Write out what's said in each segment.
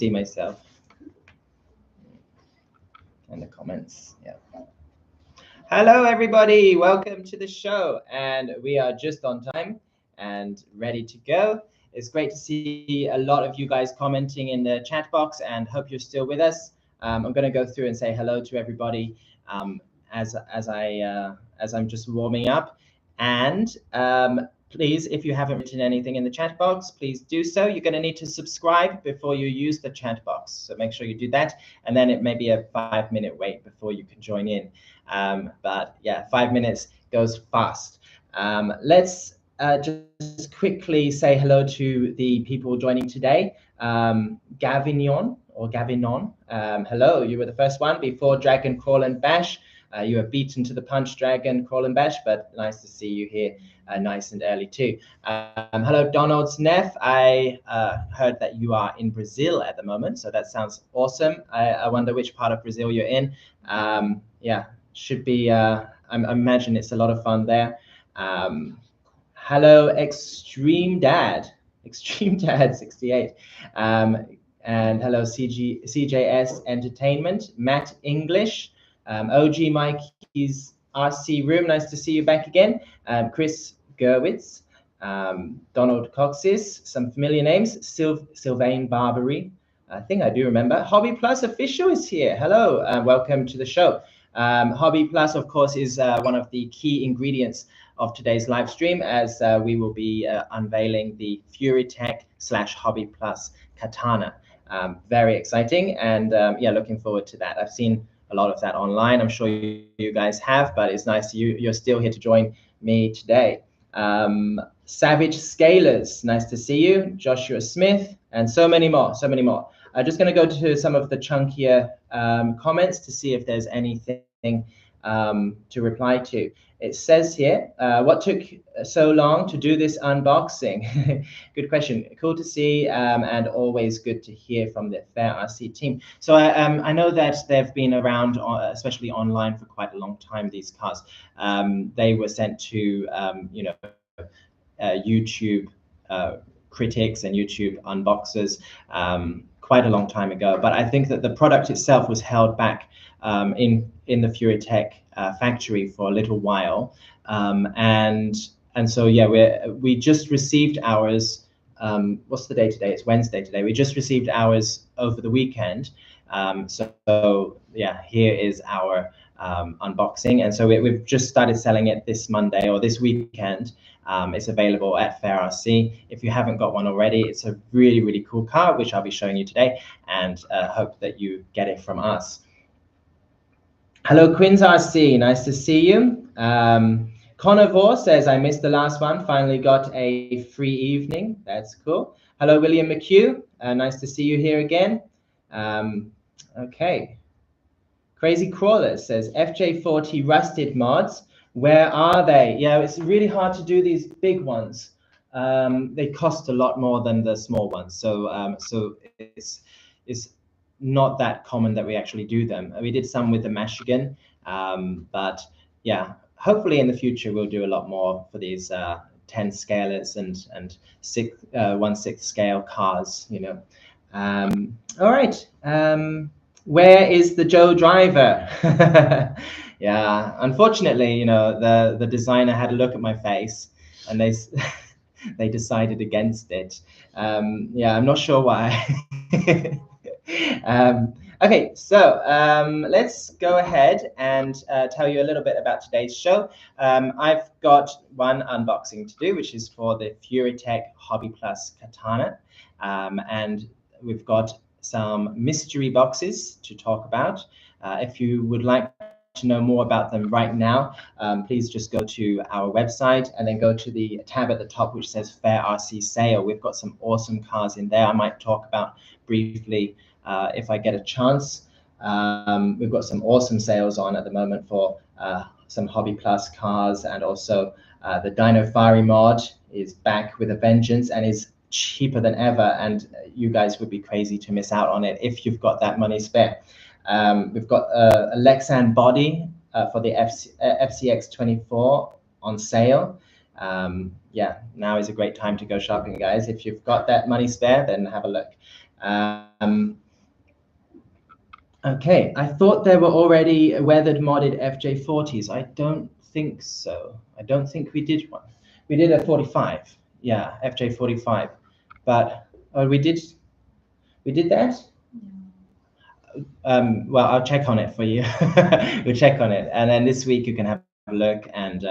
see myself in the comments. Yeah. Hello, everybody. Welcome to the show. And we are just on time and ready to go. It's great to see a lot of you guys commenting in the chat box, and hope you're still with us. I'm going to go through and say hello to everybody as I'm just warming up. And please, if you haven't written anything in the chat box, please do so. You're going to need to subscribe before you use the chat box. So make sure you do that. And then it may be a 5-minute wait before you can join in. But yeah, 5 minutes goes fast. Let's just quickly say hello to the people joining today. Gavinon, hello, you were the first one before Dragon, Crawl and Bash. You were beaten to the punch, Dragon, Crawl and Bash, but nice to see you here nice and early too. Hello, Donald Sneff. I heard that you are in Brazil at the moment, so that sounds awesome. I wonder which part of Brazil you're in. Yeah, should be, I imagine it's a lot of fun there. Hello, Extreme Dad 68. And hello, CJS Entertainment, Matt English, OG Mikey's RC Room, nice to see you back again. Chris Gerwitz, Donald Coxis, some familiar names, Sylvain Barbary, I think I do remember. Hobby Plus Official is here. Hello, welcome to the show. Hobby Plus, of course, is one of the key ingredients of today's live stream, as we will be unveiling the Furitek / Hobby Plus Katana. Very exciting, and yeah, looking forward to that. I've seen a lot of that online. I'm sure you guys have, but it's nice you're still here to join me today. Savage Scalers, nice to see you. Joshua Smith, and so many more, so many more. I'm just going to go to some of the chunkier comments to see if there's anything to reply to. It says here, what took so long to do this unboxing? Good question. Cool to see, and always good to hear from the Fair RC team. So I know that they've been around, especially online, for quite a long time, these cars. They were sent to, you know, YouTube critics and YouTube unboxers quite a long time ago. But I think that the product itself was held back in the Furitek factory for a little while, and so yeah, we just received ours. What's the day today? It's Wednesday today. We just received ours over the weekend. So yeah, here is our unboxing, and so we've just started selling it this Monday or this weekend. It's available at Fair RC. If you haven't got one already, it's a really, really cool car, which I'll be showing you today, and hope that you get it from us. Hello, Quins RC, nice to see you. Conivore says, I missed the last one, finally got a free evening. That's cool. Hello, William McHugh, nice to see you here again. Okay. Crazy Crawler says, FJ40 rusted mods, where are they? Yeah, it's really hard to do these big ones. They cost a lot more than the small ones, so so it's not that common that we actually do them. We did some with the Michigan, but yeah, hopefully in the future we'll do a lot more for these 10 scalers and 1/6 scale cars, you know. All right. Where is the Joe driver? Yeah, unfortunately, you know, the designer had a look at my face, and they decided against it. Yeah, I'm not sure why. Okay, so let's go ahead and tell you a little bit about today's show. I've got one unboxing to do, which is for the Furitek Hobby Plus Katana, and we've got some mystery boxes to talk about. If you would like to know more about them right now, please just go to our website and then go to the tab at the top which says Fair RC Sale. We've got some awesome cars in there. I might talk about briefly if I get a chance. We've got some awesome sales on at the moment for some Hobby Plus cars, and also the Dino Fari mod is back with a vengeance and is cheaper than ever, and you guys would be crazy to miss out on it if you've got that money spare. We've got a Lexan body for the FCX24 on sale. Yeah, now is a great time to go shopping, guys. If you've got that money spare, then have a look. Okay, I thought there were already weathered modded FJ40s. I don't think so. I don't think we did one. We did a 45, yeah, FJ45, but we did that. Well, I'll check on it for you. We'll check on it, and then this week you can have a look and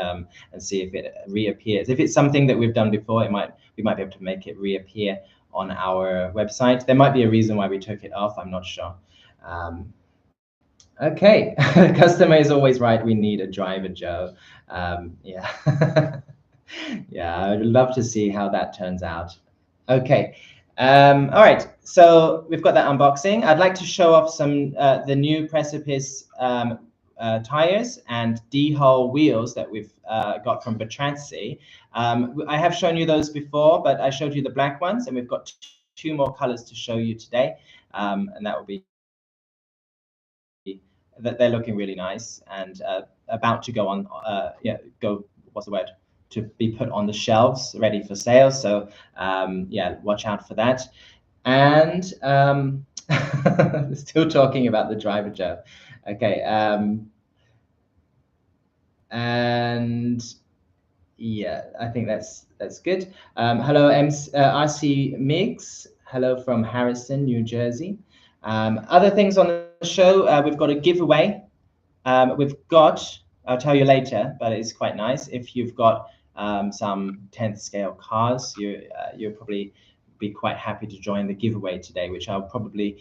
see if it reappears. If it's something that we've done before, we might be able to make it reappear on our website. There might be a reason why we took it off. I'm not sure. Okay, customer is always right. We need a driver, Joe. Yeah, yeah. I'd love to see how that turns out. Okay. All right, so we've got that unboxing. I'd like to show off some the new Precipice tires and D-hull wheels that we've got from Bertrandsi. I have shown you those before, but I showed you the black ones, and we've got two more colors to show you today, and that will be that they're looking really nice and about to go on. What's the word? To be put on the shelves, ready for sale. So yeah, watch out for that. And still talking about the driver, Joe. Okay. And yeah, I think that's good. Hello, RC Miggs. Hello from Harrison, New Jersey. Other things on the show, we've got a giveaway. We've got, I'll tell you later, but it's quite nice. If you've got some 10th scale cars, you'll probably be quite happy to join the giveaway today, which I'll probably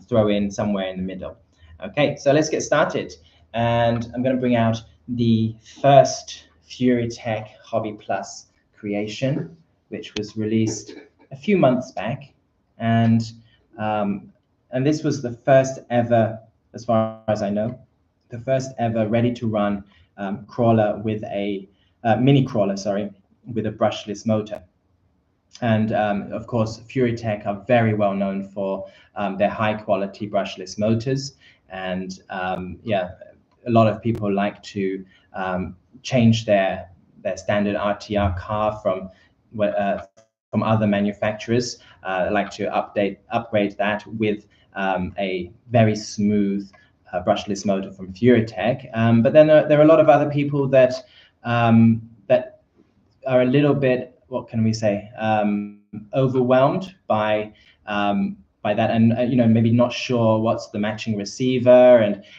throw in somewhere in the middle. Okay, so let's get started. And I'm going to bring out the first Furitek Hobby Plus creation, which was released a few months back. And this was the first ever, as far as I know, the first ever ready-to-run crawler with a mini-crawler, sorry, with a brushless motor. And of course, Furitek are very well known for their high-quality brushless motors. And yeah, a lot of people like to change their standard RTR car from other manufacturers, like to upgrade that with a very smooth brushless motor from Furitek. But then there are a lot of other people that that are a little bit, what can we say, overwhelmed by that, and you know, maybe not sure what's the matching receiver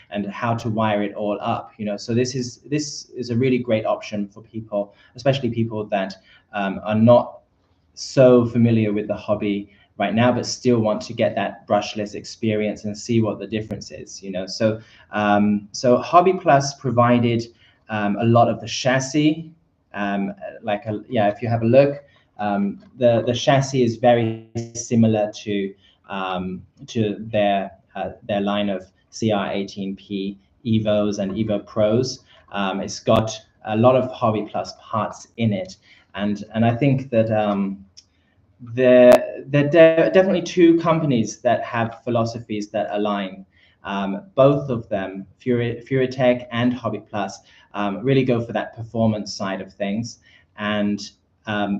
and how to wire it all up. You know, so this is a really great option for people, especially people that are not so familiar with the hobby right now, but still want to get that brushless experience and see what the difference is. You know, so Hobby Plus provided a lot of the chassis. If you have a look, the chassis is very similar to their line of CR18P Evos and Evo Pros. It's got a lot of Hobby Plus parts in it, and I think that there are definitely two companies that have philosophies that align. Both of them, Furitek and Hobby Plus, really go for that performance side of things, and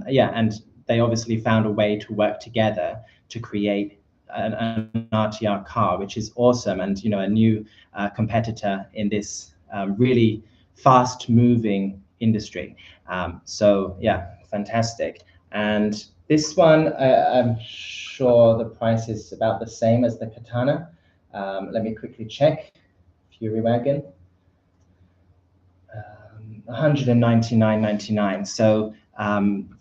yeah, and they obviously found a way to work together to create an RTR car, which is awesome, and you know, a new competitor in this really fast-moving industry. So yeah, fantastic. And this one, I'm sure the price is about the same as the Katana. Let me quickly check. Fury Wagon, 199.99. So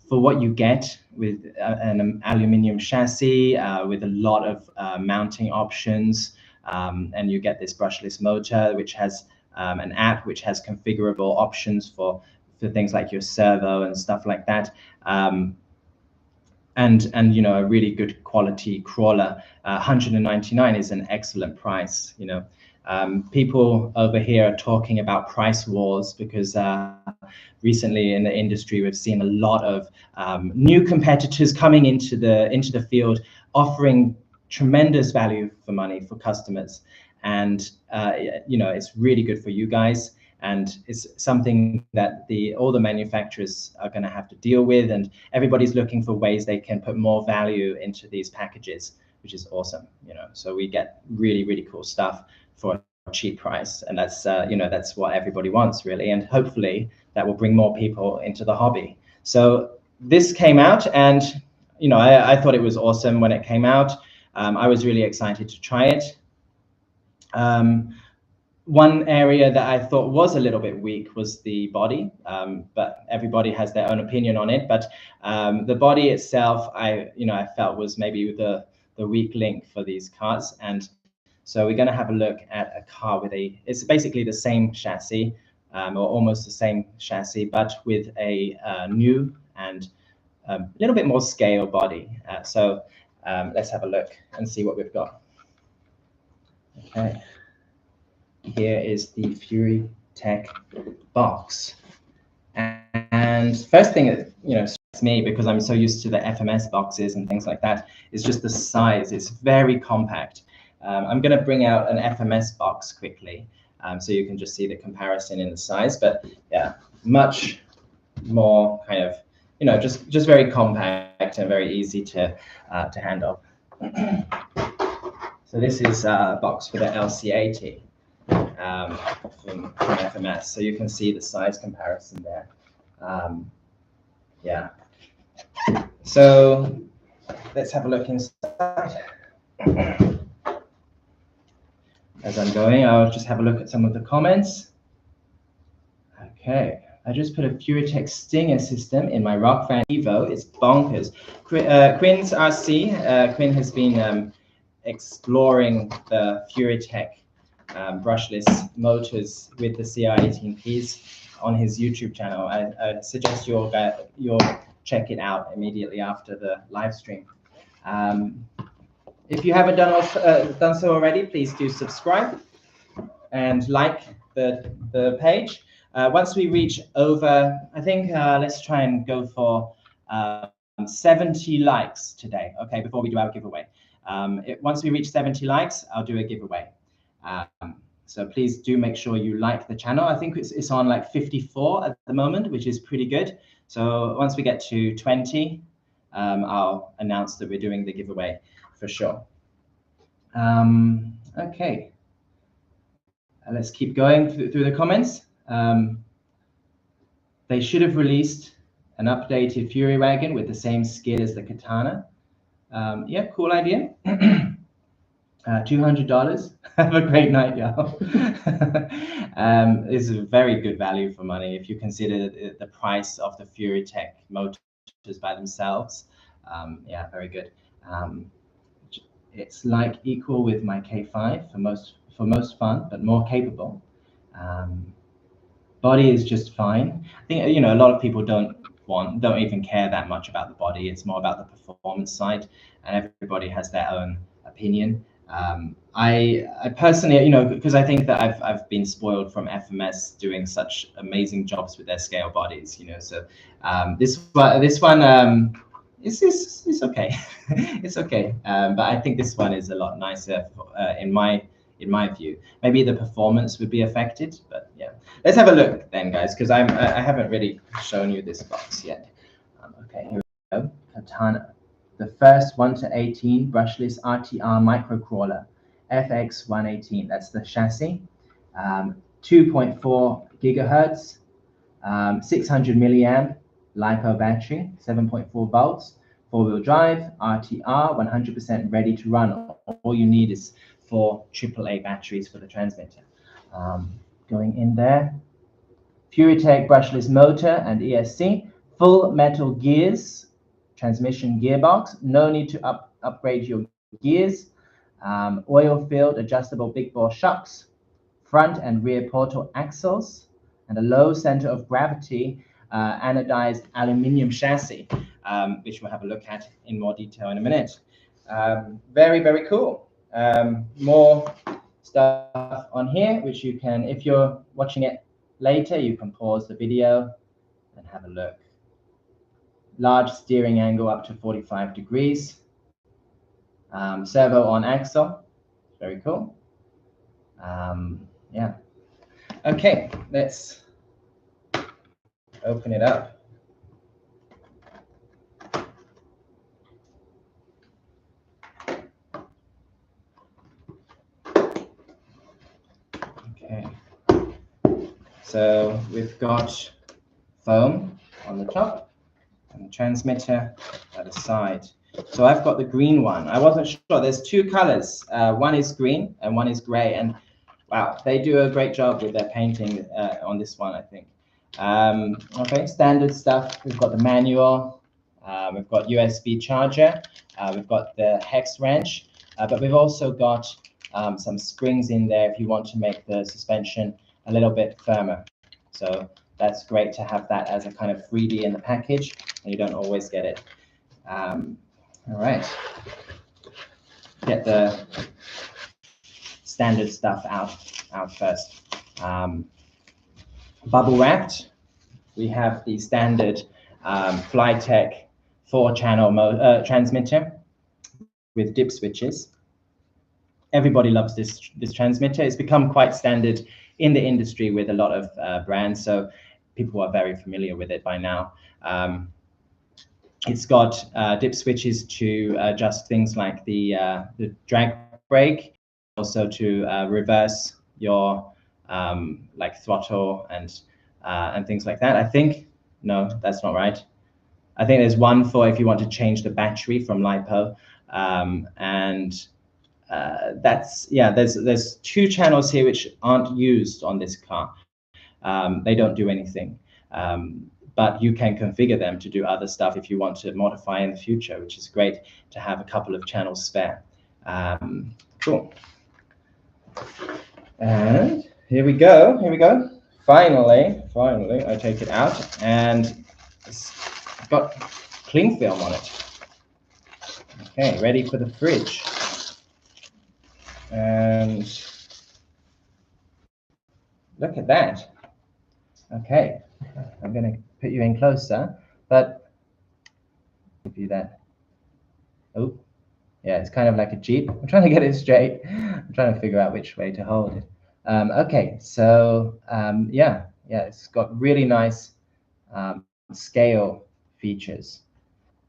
for what you get with an aluminium chassis, with a lot of mounting options, and you get this brushless motor, which has an app which has configurable options for things like your servo and stuff like that. And you know, a really good quality crawler. 199 is an excellent price. You know, people over here are talking about price wars because recently in the industry we've seen a lot of new competitors coming into the field, offering tremendous value for money for customers, and you know, it's really good for you guys. And it's something that all the manufacturers are going to have to deal with, and everybody's looking for ways they can put more value into these packages, which is awesome. So we get really cool stuff for a cheap price, and that's that's what everybody wants, really, and hopefully that will bring more people into the hobby. So this came out, and I thought it was awesome when it came out. I was really excited to try it. One area that I thought was a little bit weak was the body, but everybody has their own opinion on it. But the body itself, I felt was maybe the weak link for these cars. And so we're going to have a look at a car with it's basically the same chassis, or almost the same chassis, but with a new and a little bit more scale body. So let's have a look and see what we've got. Okay. Here is the Furitek box. And first thing that strikes me, because I'm so used to the FMS boxes and things like that, is just the size. It's very compact. I'm going to bring out an FMS box quickly, so you can just see the comparison in the size. But yeah, much more kind of just very compact and very easy to handle. So this is a box with an LCAT. From FMS, so you can see the size comparison there. Yeah. So let's have a look inside. As I'm going, I'll just have a look at some of the comments. Okay, I just put a Furitek Stinger system in my Rock Fan Evo. It's bonkers. Quinn's RC. Quinn has been exploring the Furitek brushless motors with the CR18Ps on his YouTube channel. I suggest you'll check it out immediately after the live stream. If you haven't done so already, please do subscribe and like the page. Once we reach over, I think let's try and go for 70 likes today. Okay, before we do our giveaway. Once we reach 70 likes, I'll do a giveaway. So please do make sure you like the channel. I think it's on like 54 at the moment, which is pretty good. So once we get to 20, I'll announce that we're doing the giveaway for sure. Okay, let's keep going through the comments. They should have released an updated Fury Wagon with the same skid as the Katana. Yeah, cool idea. $200. Have a great night, y'all. It's a very good value for money if you consider the price of the Furitek motors by themselves. Yeah, very good. It's like equal with my K5 for most fun, but more capable. Body is just fine. I think a lot of people don't even care that much about the body. It's more about the performance side, and everybody has their own opinion. I personally, because I think that I've been spoiled from FMS doing such amazing jobs with their scale bodies, so this one it's okay. It's okay, but I think this one is a lot nicer in my view. Maybe the performance would be affected, but yeah. Let's have a look then, guys, because I haven't really shown you this box yet. Okay, here we go. Katana. The first 1 to 18 brushless RTR microcrawler, FX118. That's the chassis. 2.4 gigahertz, 600 milliamp LiPo battery, 7.4 volts, 4-wheel drive, RTR, 100% ready to run. All you need is 4 AAA batteries for the transmitter. Going in there, Furitek brushless motor and ESC, full metal gears, transmission gearbox, no need to upgrade your gears, oil-filled adjustable big bore shocks, front and rear portal axles, and a low center of gravity anodized aluminium chassis, which we'll have a look at in more detail in a minute. Very, very cool. More stuff on here, which you can, if you're watching it later, you can pause the video and have a look. Large steering angle up to 45 degrees. Servo on axle, very cool. Yeah. Okay, let's open it up. So we've got foam on the top and the transmitter at the side. So I've got the green one. I wasn't sure. There's two colors. One is green and one is gray. And wow, they do a great job with their painting on this one, I think. Okay, standard stuff. We've got the manual. We've got USB charger. We've got the hex wrench. But we've also got some springs in there if you want to make the suspension a little bit firmer. So that's great to have that as a kind of freebie in the package, and you don't always get it. All right, get the standard stuff out first. Bubble wrapped, we have the standard Flytek 4-channel transmitter with dip switches. Everybody loves this transmitter. It's become quite standard in the industry with a lot of brands, so people are very familiar with it by now. It's got dip switches to adjust things like the drag brake, also to reverse your like throttle and things like that. I think, no, that's not right. I think there's one for if you want to change the battery from LiPo, and that's, yeah, there's two channels here which aren't used on this car. They don't do anything, but you can configure them to do other stuff if you want to modify in the future, which is great to have a couple of channels spare. Cool. And here we go. Finally, I take it out, and it's got cling film on it. Okay, ready for the fridge. And look at that. Okay, I'm going to put you in closer, but give you that. Oh, yeah, it's kind of like a Jeep. I'm trying to get it straight. I'm trying to figure out which way to hold it. Okay, so yeah, it's got really nice scale features.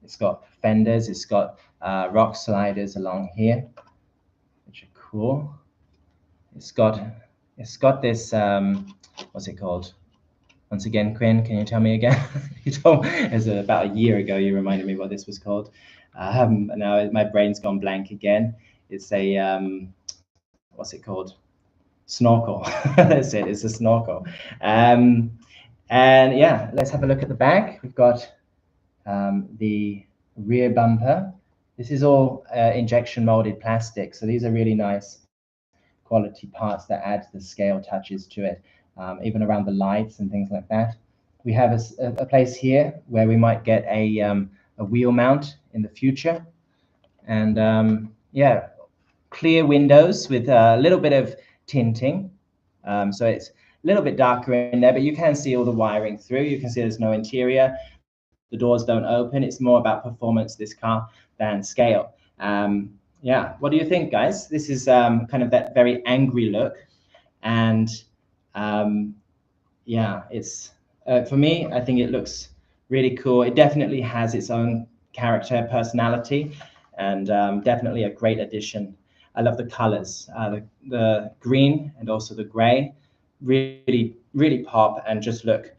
It's got fenders. It's got rock sliders along here, which are cool. It's got this what's it called? Once again, Quinn, can you tell me again? You told it was about a year ago. You reminded me what this was called. Now my brain's gone blank again. It's a what's it called? Snorkel. That's it. It's a snorkel. And yeah, let's have a look at the back. We've got the rear bumper. This is all injection molded plastic, so these are really nice quality parts that add the scale touches to it, even around the lights and things like that. We have a place here where we might get a wheel mount in the future, and yeah, clear windows with a little bit of tinting, so it's a little bit darker in there, but you can see all the wiring through. You can see there's no interior. The doors don't open. It's more about performance, this car, than scale. Yeah, what do you think, guys? This is kind of that very angry look, and yeah, it's for me, I think it looks really cool. It definitely has its own character, personality, and definitely a great addition. I love the colors, the green and also the gray, really pop and just look,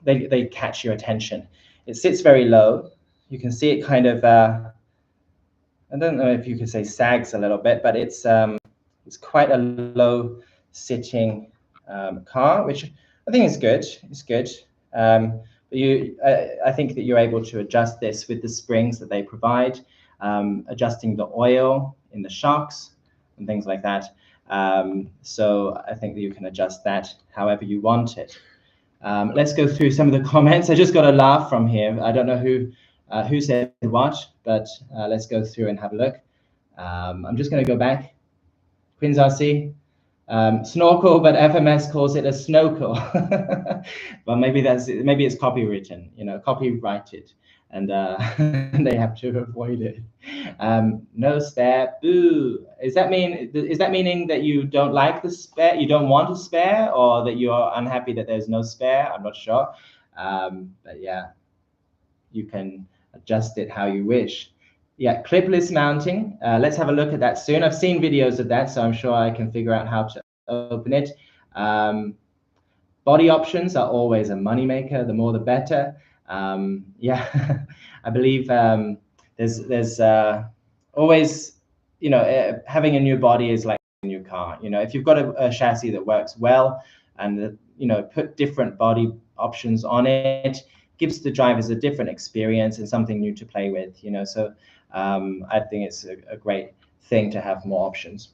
they catch your attention. It sits very low. You can see it kind of, I don't know if you could say sags a little bit, but it's quite a low sitting car, which I think is good. It's good. But I think that you're able to adjust this with the springs that they provide, adjusting the oil in the shocks and things like that. So I think that you can adjust that however you want it. Let's go through some of the comments. I just got a laugh from here. I don't know who said what, but let's go through and have a look. I'm just going to go back. Quinns RC, snorkel, but FMS calls it a snokel. Well, maybe it's copywritten, copyrighted, and they have to avoid it. No spare, boo. Is that meaning that you don't like the spare, you don't want a spare, or that you are unhappy that there's no spare? I'm not sure, but yeah, you can adjust it how you wish. Yeah, clipless mounting. Let's have a look at that soon. I've seen videos of that, so I'm sure I can figure out how to open it. Body options are always a moneymaker. The more, the better. Yeah, I believe there's always, having a new body is like a new car. If you've got a chassis that works well and put different body options on it, gives the drivers a different experience and something new to play with. So I think it's a great thing to have more options.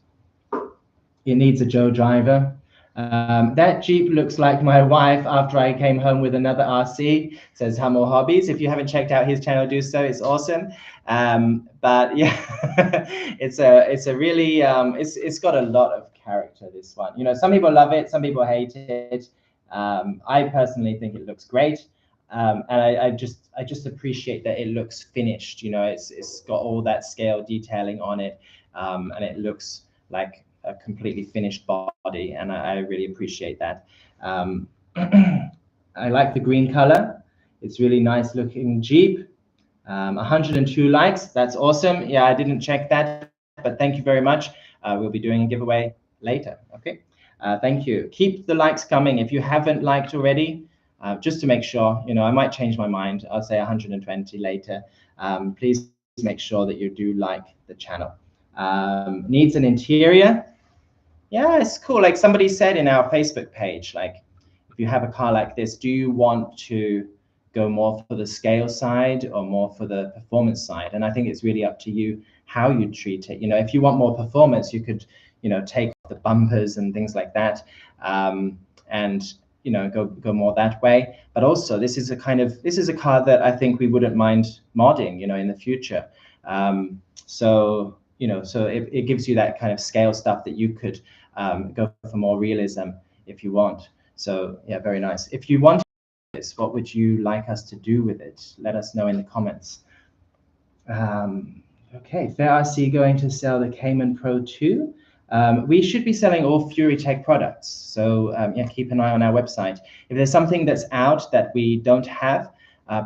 It needs a Joe driver. That Jeep looks like my wife after I came home with another RC, says Hummel Hobbies. If you haven't checked out his channel, do so. It's awesome. But yeah, it's a really, it's got a lot of character, this one. Some people love it, some people hate it. I personally think it looks great. And I just appreciate that it looks finished. It's got all that scale detailing on it, and it looks like a completely finished body, and I really appreciate that. I like the green color. It's really nice looking Jeep. 102 likes. That's awesome. Yeah, I didn't check that, but thank you very much. We'll be doing a giveaway later. Okay. Thank you. Keep the likes coming. If you haven't liked already, just to make sure, I might change my mind. I'll say 120 later. Please make sure that you do like the channel. Needs an interior. Yeah, it's cool. Like somebody said in our Facebook page, like if you have a car like this, do you want to go more for the scale side or more for the performance side? And I think it's really up to you how you treat it. If you want more performance, you could, take the bumpers and things like that, and go more that way. But also, this is a car that I think we wouldn't mind modding, in the future. So it gives you that kind of scale stuff that you could go for more realism if you want. So yeah, very nice. If you want this, what would you like us to do with it? Let us know in the comments. Okay, Fair RC going to sell the Cayman Pro 2. We should be selling all Furitek products. So yeah, keep an eye on our website. If there's something that's out that we don't have,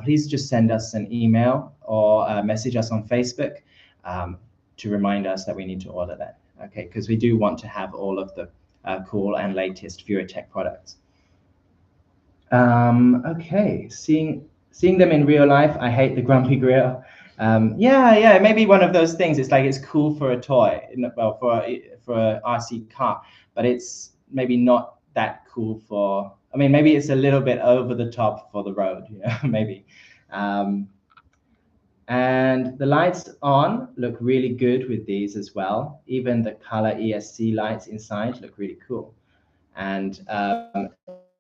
please just send us an email or message us on Facebook to remind us that we need to order that. Okay, because we do want to have all of the cool and latest Furitek products. Okay, seeing them in real life, I hate the grumpy grill. Yeah, maybe one of those things. It's like it's cool for a toy, well, for a RC car, but it's maybe not that cool for. I mean, maybe it's a little bit over the top for the road, maybe. And the lights on look really good with these as well. Even the color ESC lights inside look really cool. And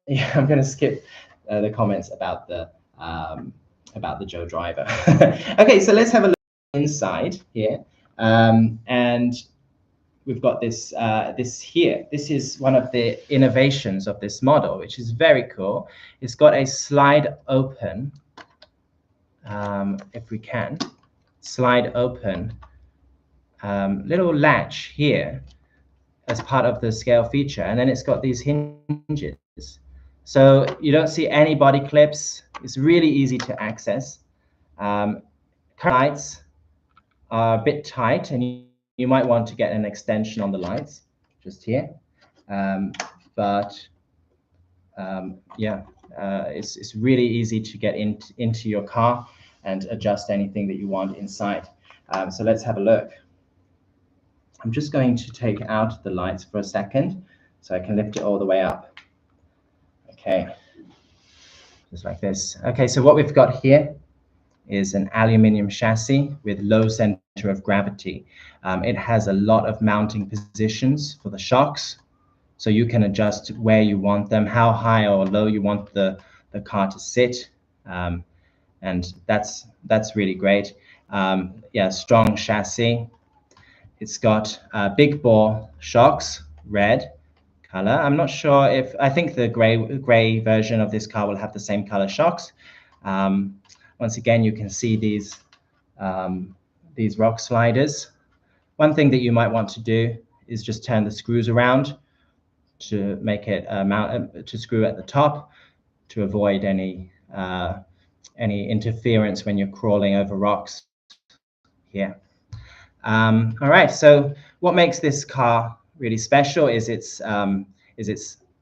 yeah, I'm going to skip the comments about the Joe driver. Okay, so let's have a look inside here. And we've got this here. This is one of the innovations of this model, which is very cool. It's got a slide open. If we can, slide open little latch here as part of the scale feature, and then it's got these hinges. So you don't see any body clips. It's really easy to access. Current lights are a bit tight, and you might want to get an extension on the lights just here. Yeah, it's really easy to get into your car and adjust anything that you want inside. So let's have a look. I'm just going to take out the lights for a second so I can lift it all the way up. Okay, just like this. Okay, so what we've got here is an aluminium chassis with low center of gravity. It has a lot of mounting positions for the shocks, so you can adjust where you want them, how high or low you want the car to sit, and that's really great. Yeah, strong chassis. It's got big bore shocks, red color. I'm not sure if, I think the gray version of this car will have the same color shocks. Once again, you can see these rock sliders. One thing that you might want to do is just turn the screws around to make it to screw at the top to avoid any interference when you're crawling over rocks here. All right, so what makes this car really special is its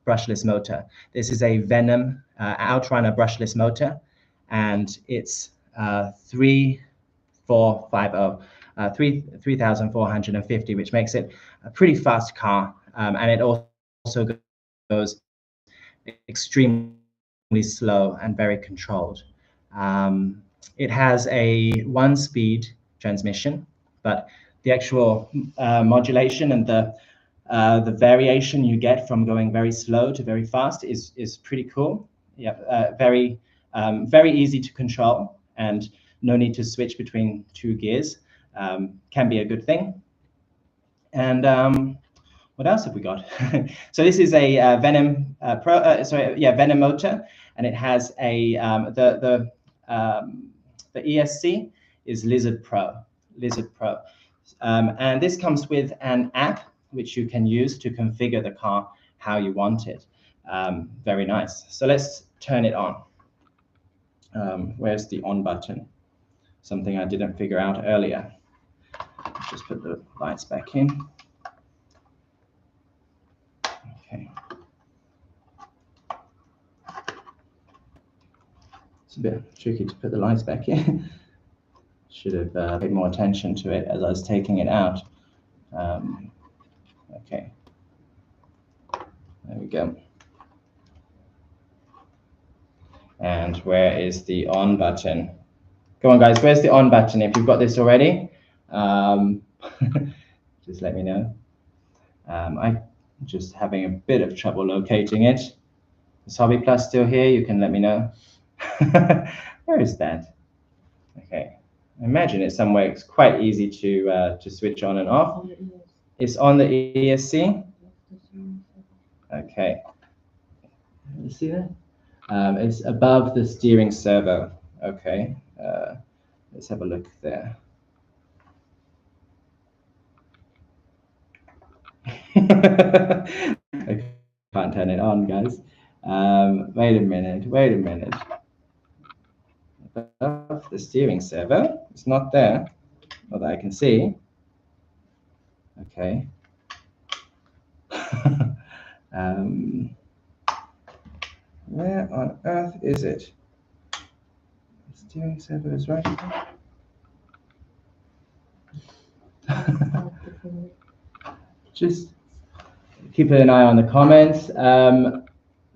brushless motor. This is a Venom Outrunner brushless motor, and it's 3,450, which makes it a pretty fast car, and it also goes extremely slow and very controlled. It has a 1-speed transmission, but the actual modulation and the variation you get from going very slow to very fast is pretty cool. Yeah, very easy to control, and no need to switch between 2 gears. Can be a good thing. And what else have we got? So this is a Venom Venom motor, and it has a the ESC is Lizard Pro. And this comes with an app which you can use to configure the car how you want it. Very nice. So let's turn it on. Where's the on button? Something I didn't figure out earlier. Just put the lights back in. Okay. It's a bit tricky to put the lights back in. Should have paid more attention to it as I was taking it out. Okay. There we go. And where is the on button? Come on, guys, where's the on button? If you've got this already, just let me know. I'm just having a bit of trouble locating it. Is Hobby Plus still here? You can let me know. Where is that? Okay, I imagine it's somewhere it's quite easy to switch on and off. It's on the ESC. Okay, you see that? It's above the steering servo. Okay, let's have a look there. I can't turn it on, guys. Wait a minute. Above the steering servo, it's not there, not that I can see. Okay. Where on earth is it? The steering servo is right here. Just keep an eye on the comments. The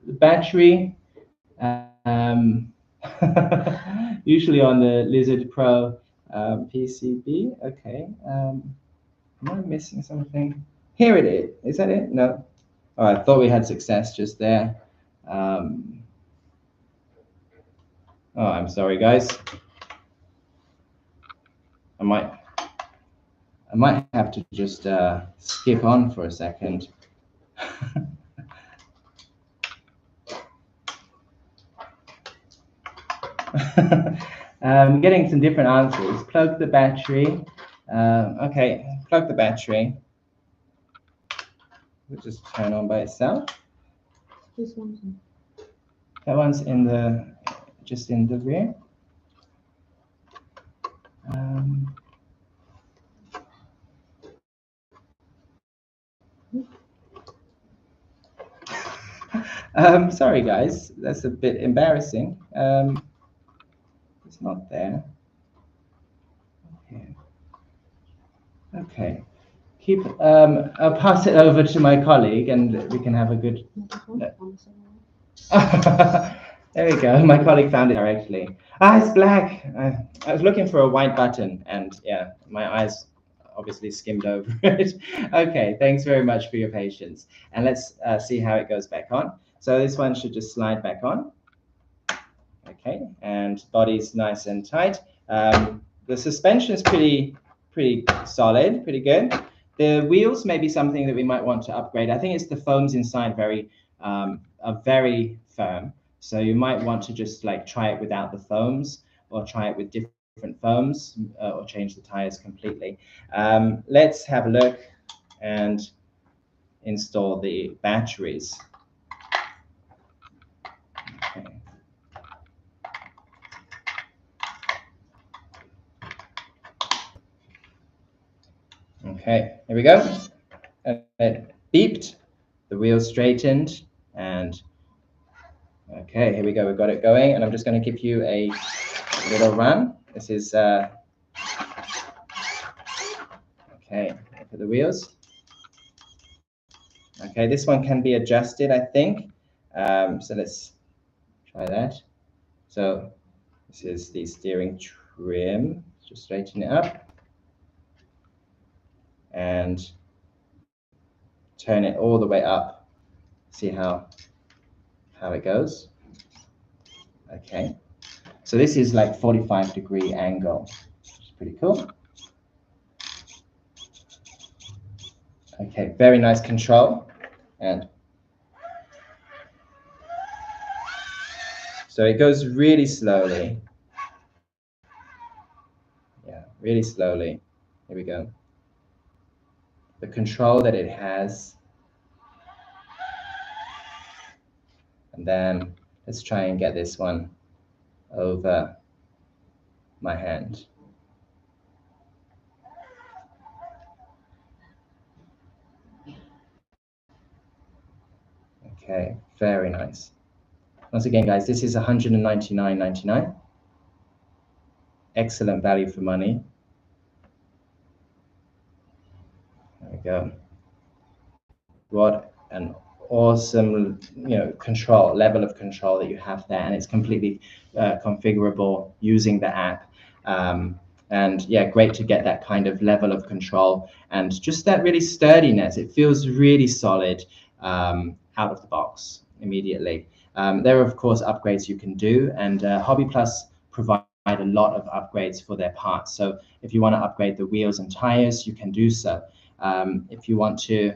battery, usually on the Lizard Pro PCB. Okay. Am I missing something? Here it is. Is that it? No. Oh, I thought we had success just there. Oh, I'm sorry, guys. I might have to just skip on for a second. Getting some different answers. Plug the battery. Okay, plug the battery. It'll just turn on by itself. This one's in. That one's in the just in the rear. Sorry, guys, that's a bit embarrassing. It's not there. Okay. Keep. I'll pass it over to my colleague, and we can have a good. There we go. My colleague found it directly. Ah, it's black. I was looking for a white button, and yeah, my eyes obviously skimmed over it. Okay, thanks very much for your patience. And let's see how it goes back on. So this one should just slide back on. Okay, and body's nice and tight. The suspension is pretty solid, pretty good. The wheels may be something that we might want to upgrade. I think it's the foams inside are very firm. So you might want to just like try it without the foams, or try it with different foams, or change the tires completely. Let's have a look and install the batteries. Okay. Okay, here we go. It beeped, the wheel straightened, And okay, here we go. We've got it going, and I'm just going to give you a little run. This is okay. Look at the wheels. Okay, this one can be adjusted, I think. So let's try that. So this is the steering trim. Just straighten it up and turn it all the way up. See how it goes. Okay, so this is like 45-degree angle, which is pretty cool. Okay, very nice control. And so it goes really slowly. Yeah, really slowly. Here we go. The control that it has. And then let's try and get this one over my hand. Okay, very nice. Once again, guys, this is $199.99. Excellent value for money. There we go. What an awesome, level of control that you have there, and it's completely configurable using the app. And yeah, great to get that kind of level of control and just that really sturdiness. It feels really solid out of the box immediately. There are, of course, upgrades you can do, and Hobby Plus provide a lot of upgrades for their parts. So if you want to upgrade the wheels and tires, you can do so. If you want to,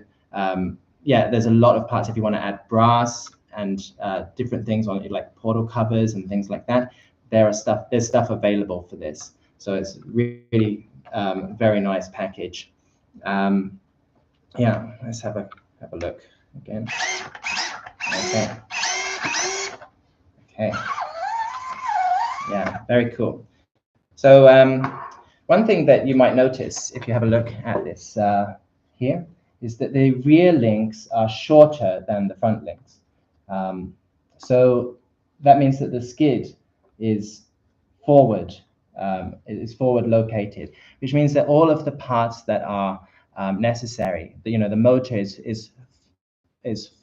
yeah, there's a lot of parts. If you want to add brass and different things on it, like portal covers and things like that, there's stuff available for this. So it's really very nice package. Yeah, let's have a look again. Okay. Okay. Yeah, very cool. So one thing that you might notice if you have a look at this here is that the rear links are shorter than the front links. So that means that the skid is forward located, which means that all of the parts that are necessary, the motor is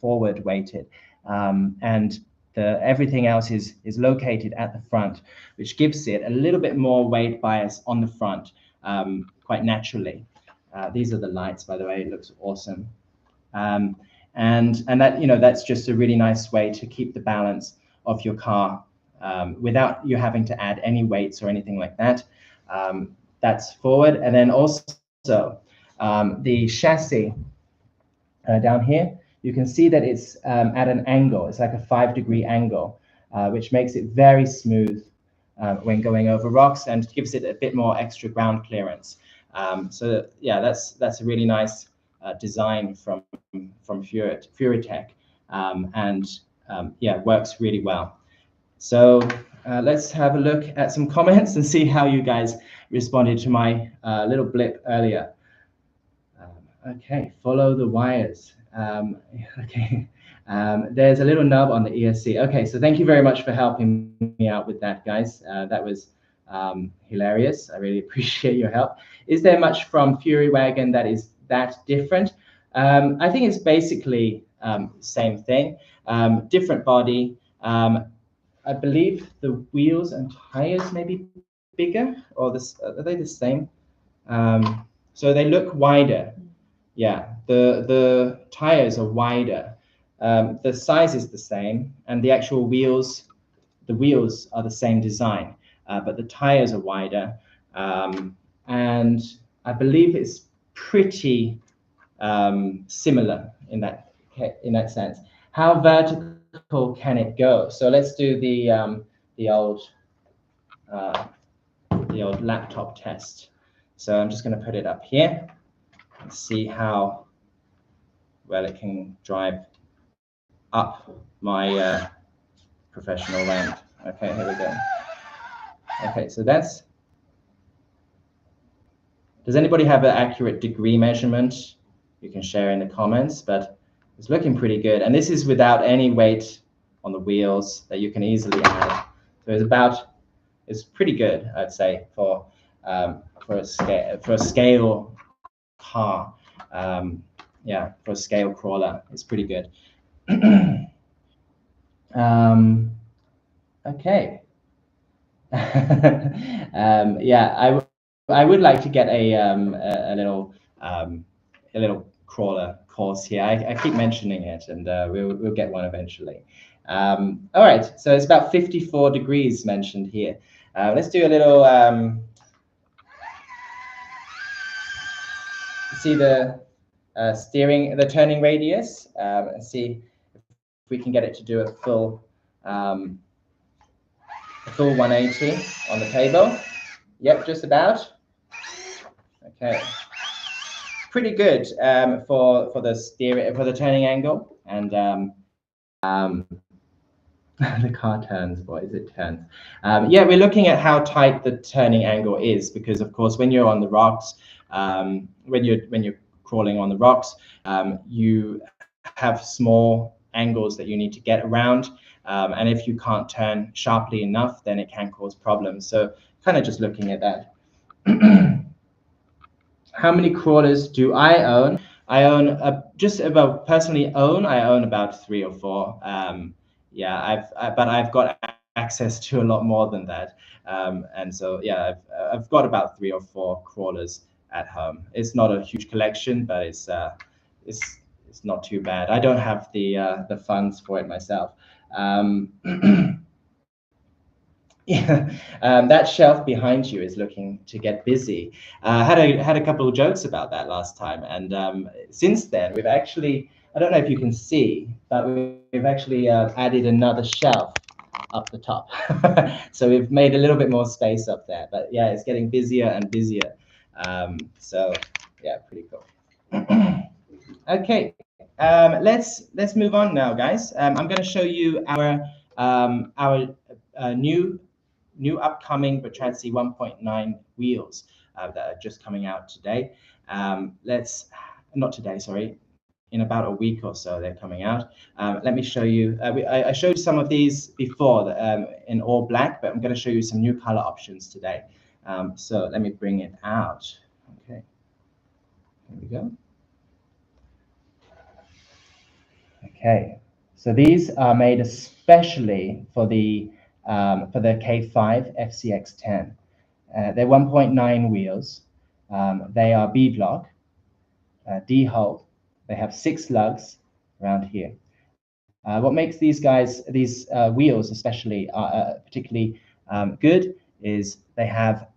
forward weighted, and everything else is located at the front, which gives it a little bit more weight bias on the front, quite naturally. These are the lights, by the way. It looks awesome, and that that's just a really nice way to keep the balance of your car without you having to add any weights or anything like that. That's forward, and then also the chassis down here. You can see that it's at an angle. It's like a 5-degree angle, which makes it very smooth when going over rocks and gives it a bit more extra ground clearance. So yeah, that's a really nice design from Furitek, and yeah, works really well. So let's have a look at some comments and see how you guys responded to my little blip earlier. Okay, follow the wires. Okay, there's a little nub on the ESC. Okay, so thank you very much for helping me out with that, guys. That was hilarious. I really appreciate your help. Is there much from Fury Wagon that is that different? I think it's basically same thing, different body. I believe the wheels and tires may be bigger, or are they the same? So they look wider. Yeah, the tires are wider. The size is the same, and the actual wheels, are the same design, but the tires are wider. And I believe it's pretty similar in that sense. How vertical can it go? So let's do the old laptop test. So I'm just going to put it up here and see how well it can drive up my professional ramp. Okay, here we go. Okay, so that's. Does anybody have an accurate degree measurement? You can share in the comments, but it's looking pretty good. And this is without any weight on the wheels that you can easily add. So it's pretty good, I'd say, for a scale car. Yeah, for a scale crawler, it's pretty good. Okay. Yeah, I would like to get a little crawler course here. I keep mentioning it, and we'll get one eventually. All right, so it's about 54 degrees mentioned here. Let's do a little. See the the turning radius, and see if we can get it to do a full 180 on the table. Yep, just about. Okay, pretty good for the turning angle, and the car turns, boys, it turns. Yeah, we're looking at how tight the turning angle is, because of course when you're on the rocks, when you're crawling on the rocks, you have small angles that you need to get around, and if you can't turn sharply enough, then it can cause problems. So kind of just looking at that. How many crawlers do I own? I own I own about 3 or 4. Yeah, but I've got access to a lot more than that, and so yeah, I've got about 3 or 4 crawlers at home. It's not a huge collection, but it's not too bad. I don't have the funds for it myself. Yeah, that shelf behind you is looking to get busy. Had a couple of jokes about that last time, and since then we've actually, I don't know if you can see, but we've actually added another shelf up the top. So we've made a little bit more space up there, but yeah, it's getting busier and busier. So yeah, pretty cool. Okay, let's move on now, guys. I'm going to show you our new upcoming Botrantsi 1.9 wheels that are just coming out today. Not today, sorry. In about a week or so, they're coming out. Let me show you. I showed some of these before in all black, but I'm going to show you some new color options today. So let me bring it out. Okay, here we go. Okay, so these are made especially for the K5 FCX10. They're 1.9 wheels. They are beadlock, D-hull. They have 6 lugs around here. What makes these wheels especially particularly good is they have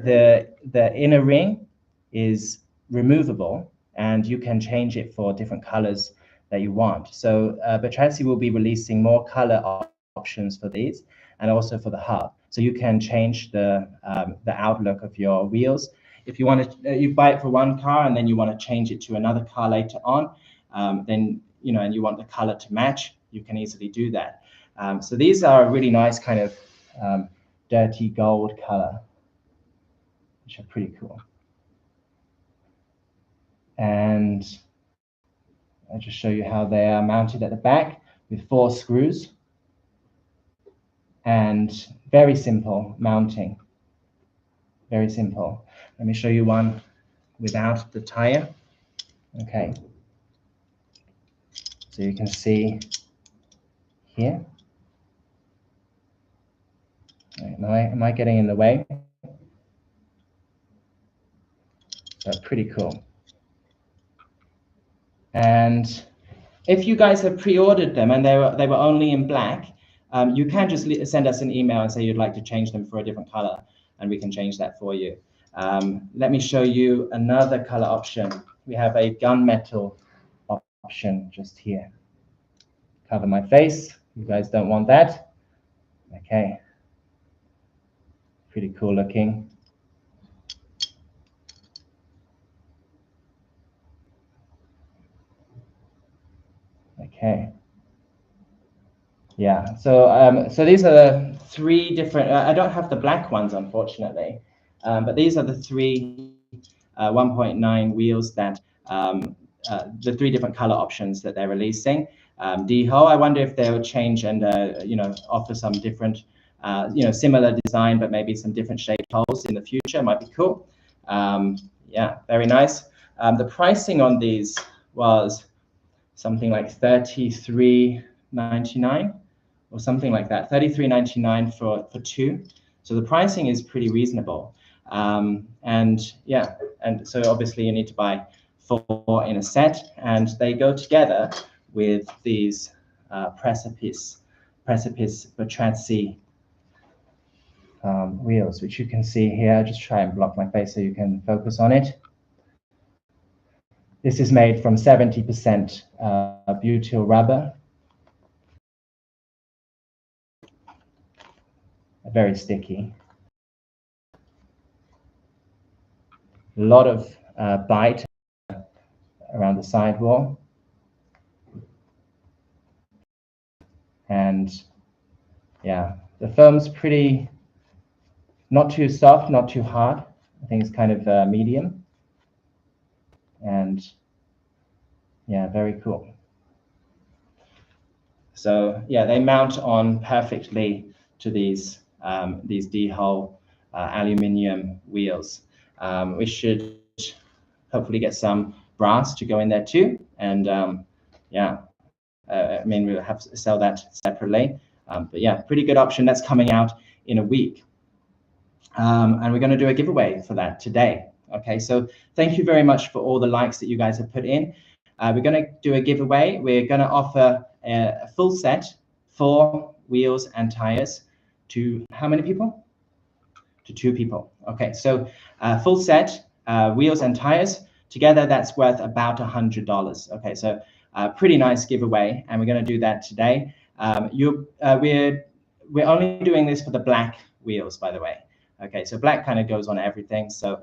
the inner ring is removable, and you can change it for different colors that you want. So Botrantsi will be releasing more color options for these, and also for the hub. So you can change the outlook of your wheels. If you want to, you buy it for one car and then you want to change it to another car later on, then and you want the color to match, you can easily do that. So these are a really nice kind of dirty gold color, which are pretty cool. And I'll just show you how they are mounted at the back with 4 screws. And very simple mounting. Very simple. Let me show you one without the tire. Okay. So you can see here. Am I getting in the way? That's pretty cool. And if you guys have pre-ordered them and they were only in black, you can just send us an email and say you'd like to change them for a different color, and we can change that for you. Let me show you another color option. We have a gunmetal option just here. Cover my face. You guys don't want that. Okay. Pretty cool looking. Okay. Yeah. So so these are the 3 different. I don't have the black ones, unfortunately, but these are the 3 1.9 wheels that the 3 different color options that they're releasing. D-hole, I wonder if they'll change and offer some different, similar design, but maybe some different shaped holes in the future. Might be cool. Yeah, very nice. The pricing on these was something like $33.99 or something like that. $33.99 for 2. So the pricing is pretty reasonable. And so obviously you need to buy 4 in a set, and they go together with these Precipice Bertrandsi wheels, which you can see here. I'll just try and block my face so you can focus on it. This is made from 70% butyl rubber. Very sticky. A lot of bite around the sidewall. And yeah, the foam's pretty, not too soft, not too hard. I think it's kind of medium. And yeah, very cool. So yeah, they mount on perfectly to these D-hole aluminium wheels. We should hopefully get some brass to go in there too. And yeah, I mean, we'll have to sell that separately. But yeah, pretty good option. That's coming out in a week. And we're going to do a giveaway for that today. Okay, so thank you very much for all the likes that you guys have put in. We're going to do a giveaway. We're going to offer a full set, 4 wheels and tires to how many people? To 2 people. Okay, so full set, wheels and tires. Together, that's worth about $100. Okay, so pretty nice giveaway, and we're going to do that today. We're only doing this for the black wheels, by the way. Okay, so black kind of goes on everything, so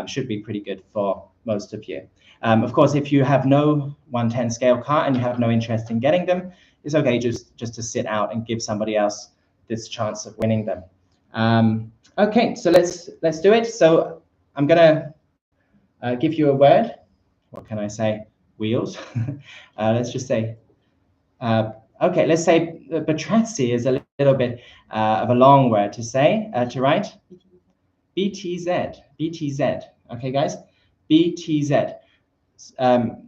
should be pretty good for most of you. Of course, if you have no 110 scale car and you have no interest in getting them, it's okay just to sit out and give somebody else this chance of winning them. Okay, so let's do it. So I'm gonna give you a word. What can I say? Wheels. Let's just say. Okay, let's say Bertrandsi is a little bit of a long word to say, to write. BTZ, BTZ. Okay, guys, BTZ.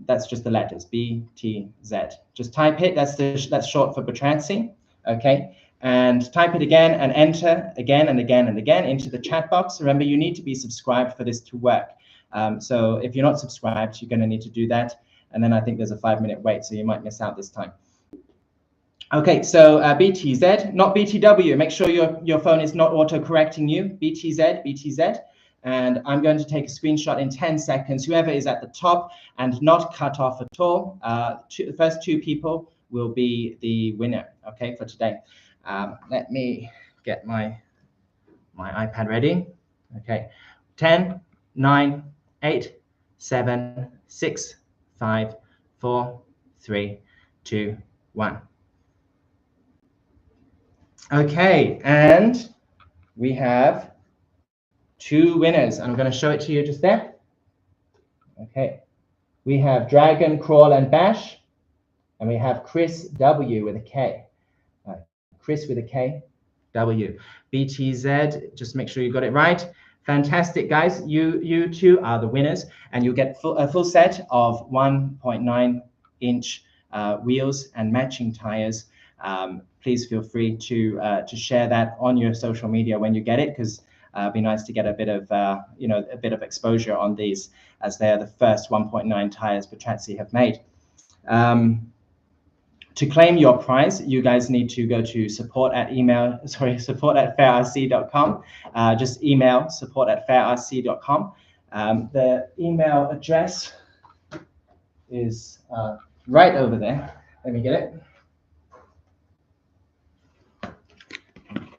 That's just the letters, BTZ. Just type it. That's short for Bertrandsi. Okay, and type it again and enter again and again and again into the chat box. Remember, you need to be subscribed for this to work. So if you're not subscribed, you're going to need to do that. And then I think there's a 5-minute wait, so you might miss out this time. Okay, so BTZ, not BTW. Make sure your phone is not auto-correcting you. BTZ, BTZ. And I'm going to take a screenshot in 10 seconds. Whoever is at the top and not cut off at all, the first 2 people will be the winner, okay, for today. Let me get my iPad ready. Okay, 10, 9, 8, 7, 6, 5, 4, 3, 2, 1. Okay, and we have 2 winners. I'm going to show it to you just there. Okay, we have Dragon, Crawl, and Bash, and we have Chris W with a K. Chris with a K, W. BTZ, just make sure you got it right. Fantastic, guys. You 2 are the winners, and you'll get a full set of 1.9-inch wheels and matching tires. Please feel free to share that on your social media when you get it, because it'd be nice to get a bit of a bit of exposure on these, as they are the first 1.9 tires Bertrandsi have made. To claim your prize, you guys need to go to support@fairrc.com. Just email support@fairrc.com. The email address is right over there. Let me get it.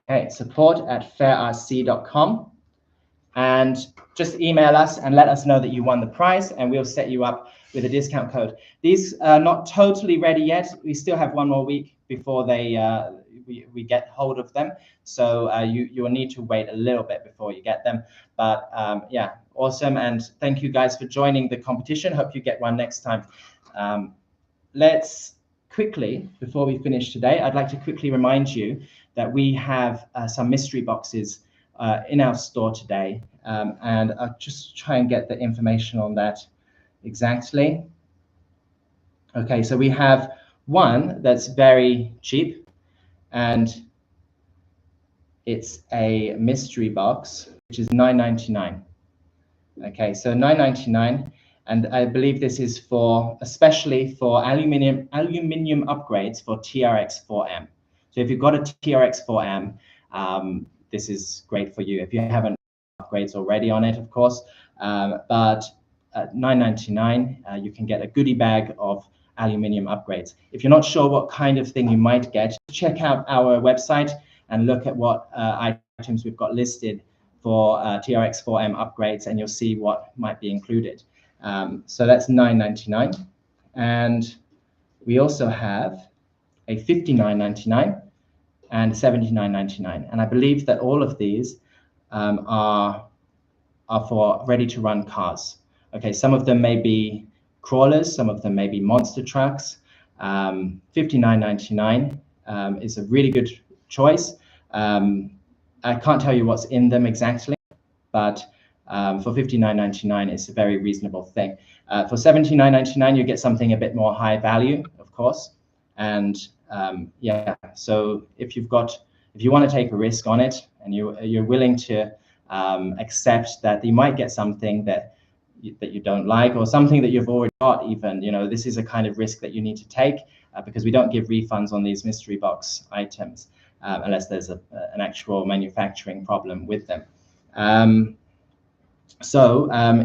Okay, support@fairrc.com, and just email us and let us know that you won the prize, and we'll set you up with a discount code. These are not totally ready yet. We still have 1 more week before we get hold of them. So you will need to wait a little bit before you get them. But yeah, Awesome, and thank you guys for joining the competition. Hope you get one next time. Let's quickly, before we finish today, I'd like to quickly remind you that we have some mystery boxes in our store today, and I'll just try and get the information on that exactly. Okay, so we have one that's very cheap, and it's a mystery box, which is $9.99. Okay, so $9.99, and I believe this is for especially for aluminium upgrades for TRX4M. So if you've got a TRX4M, this is great for you. If you haven't upgrades already on it, of course, but at $9.99, you can get a goodie bag of aluminium upgrades. If you're not sure what kind of thing you might get, check out our website and look at what items we've got listed for TRX4M upgrades, and you'll see what might be included. So that's $9.99. And we also have a $59.99 and $79.99. And I believe that all of these are for ready-to-run cars. Okay, some of them may be crawlers, some of them may be monster trucks. $59.99 is a really good choice. I can't tell you what's in them exactly, but for $59.99, it's a very reasonable thing. For $79.99, you get something a bit more high value, of course. And yeah, so if you want to take a risk on it, and you're willing to accept that you might get something that you don't like, or something that you've already got, even, this is a kind of risk that you need to take, because we don't give refunds on these mystery box items unless there's an actual manufacturing problem with them.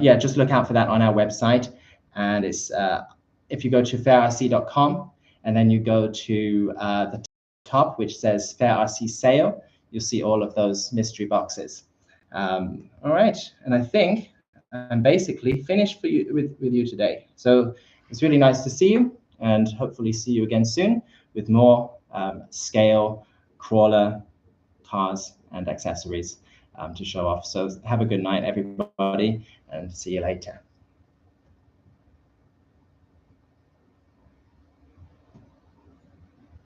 Yeah, just look out for that on our website. And it's if you go to fairrc.com and then you go to the top, which says Fair RC Sale, you'll see all of those mystery boxes. All right, and I think I'm basically finished for you with you today. So it's really nice to see you, and hopefully see you again soon with more scale crawler cars and accessories to show off. So have a good night, everybody, and see you later.